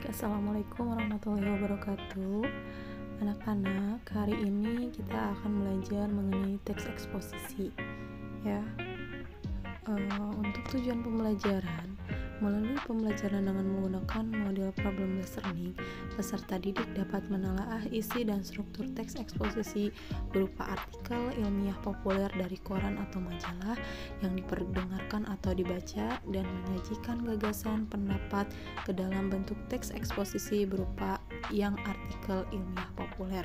Assalamualaikum warahmatullahi wabarakatuh. Anak-anak, hari ini kita akan belajar mengenai teks eksposisi ya. Untuk tujuan pembelajaran, melalui pembelajaran dengan menggunakan model problem-based learning, peserta didik dapat menelaah isi dan struktur teks eksposisi berupa artikel ilmiah populer dari koran atau majalah yang diperdengarkan atau dibaca, dan menyajikan gagasan pendapat ke dalam bentuk teks eksposisi berupa yang artikel ilmiah populer,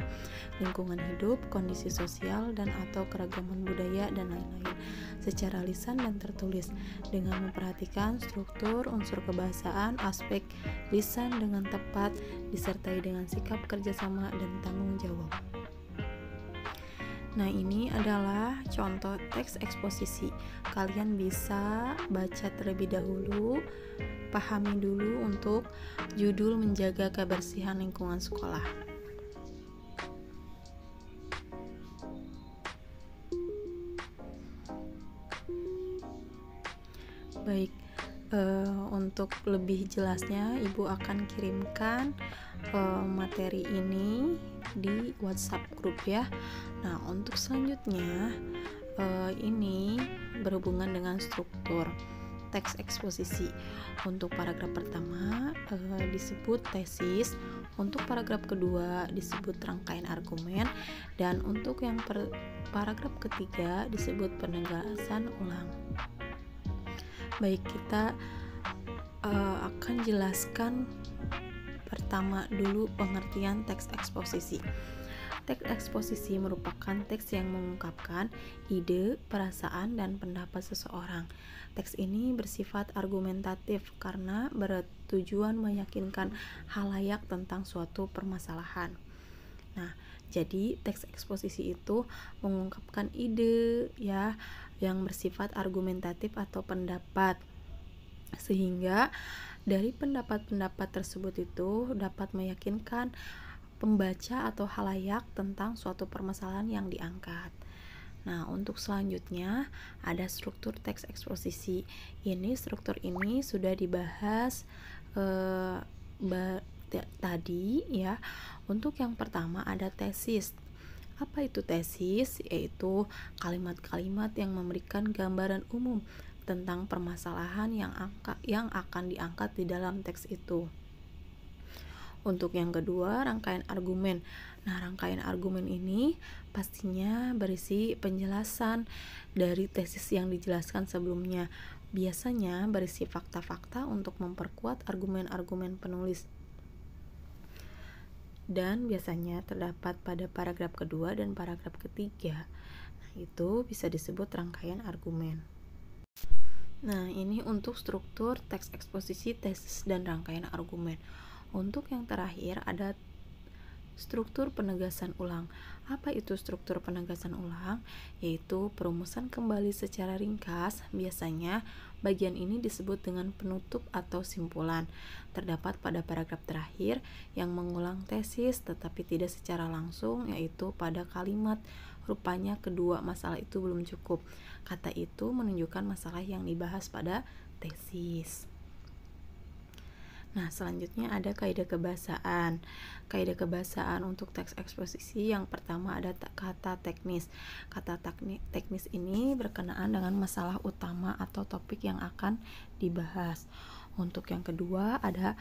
lingkungan hidup, kondisi sosial dan atau keragaman budaya dan lain-lain, secara lisan dan tertulis, dengan memperhatikan struktur unsur kebahasaan, aspek lisan dengan tepat, disertai dengan sikap kerjasama dan tanggung jawab. Nah, ini adalah contoh teks eksposisi. Kalian bisa baca terlebih dahulu, pahami dulu untuk judul menjaga kebersihan lingkungan sekolah. Baik, untuk lebih jelasnya Ibu akan kirimkan materi ini di WhatsApp grup ya. Nah, untuk selanjutnya ini berhubungan dengan struktur teks eksposisi. Untuk paragraf pertama disebut tesis, untuk paragraf kedua disebut rangkaian argumen, dan untuk yang paragraf ketiga disebut penegasan ulang. Baik, kita akan jelaskan pertama dulu pengertian teks eksposisi. Teks eksposisi merupakan teks yang mengungkapkan ide, perasaan, dan pendapat seseorang. Teks ini bersifat argumentatif karena bertujuan meyakinkan halayak tentang suatu permasalahan. Nah, jadi teks eksposisi itu mengungkapkan ide ya, yang bersifat argumentatif atau pendapat, sehingga dari pendapat-pendapat tersebut itu dapat meyakinkan pembaca atau halayak tentang suatu permasalahan yang diangkat. Nah, untuk selanjutnya ada struktur teks eksposisi. Struktur ini sudah dibahas tadi ya. Untuk yang pertama ada tesis. Apa itu tesis? Yaitu kalimat-kalimat yang memberikan gambaran umum tentang permasalahan yang akan diangkat di dalam teks itu. Untuk yang kedua, rangkaian argumen. Nah, rangkaian argumen ini pastinya berisi penjelasan dari tesis yang dijelaskan sebelumnya. Biasanya berisi fakta-fakta untuk memperkuat argumen-argumen penulis, dan biasanya terdapat pada paragraf kedua dan paragraf ketiga. Nah, itu bisa disebut rangkaian argumen. Nah, ini untuk struktur teks eksposisi, tesis, dan rangkaian argumen. Untuk yang terakhir ada struktur penegasan ulang. Apa itu struktur penegasan ulang? Yaitu perumusan kembali secara ringkas. Biasanya bagian ini disebut dengan penutup atau simpulan. Terdapat pada paragraf terakhir yang mengulang tesis tetapi tidak secara langsung, yaitu pada kalimat rupanya kedua masalah itu belum cukup. Kata itu menunjukkan masalah yang dibahas pada tesis. Nah, selanjutnya ada kaidah kebahasaan. Kaidah kebahasaan untuk teks eksposisi yang pertama ada kata teknis. Kata teknis ini berkenaan dengan masalah utama atau topik yang akan dibahas. Untuk yang kedua ada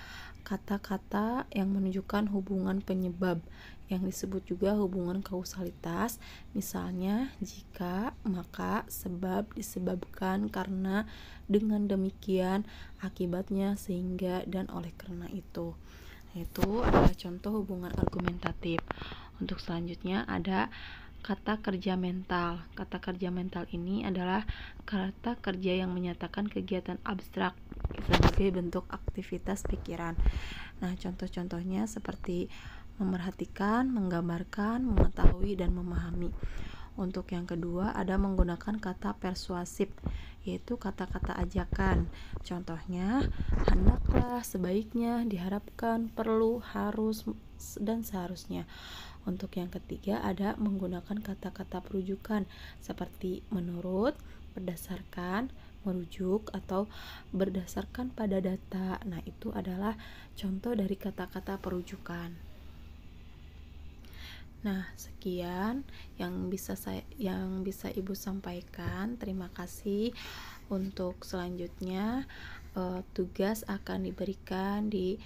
kata-kata yang menunjukkan hubungan penyebab, yang disebut juga hubungan kausalitas. Misalnya jika, maka, sebab, disebabkan, karena, dengan demikian, akibatnya, sehingga, dan oleh karena itu. Itu adalah contoh hubungan argumentatif. Untuk selanjutnya ada kata kerja mental. Kata kerja mental ini adalah kata kerja yang menyatakan kegiatan abstrak sebagai bentuk aktivitas pikiran. Nah, contoh-contohnya seperti memerhatikan, menggambarkan, mengetahui, dan memahami. Untuk yang kedua ada menggunakan kata persuasif, yaitu kata-kata ajakan. Contohnya hendaklah, sebaiknya, diharapkan, perlu, harus, dan seharusnya. Untuk yang ketiga ada menggunakan kata-kata perujukan seperti menurut, berdasarkan, merujuk atau berdasarkan pada data. Nah, itu adalah contoh dari kata-kata perujukan. Nah, sekian yang bisa Ibu sampaikan. Terima kasih. Untuk selanjutnya tugas akan diberikan di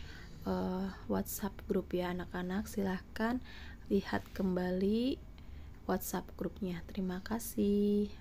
WhatsApp grup ya anak-anak. Silahkan lihat kembali WhatsApp grupnya. Terima kasih.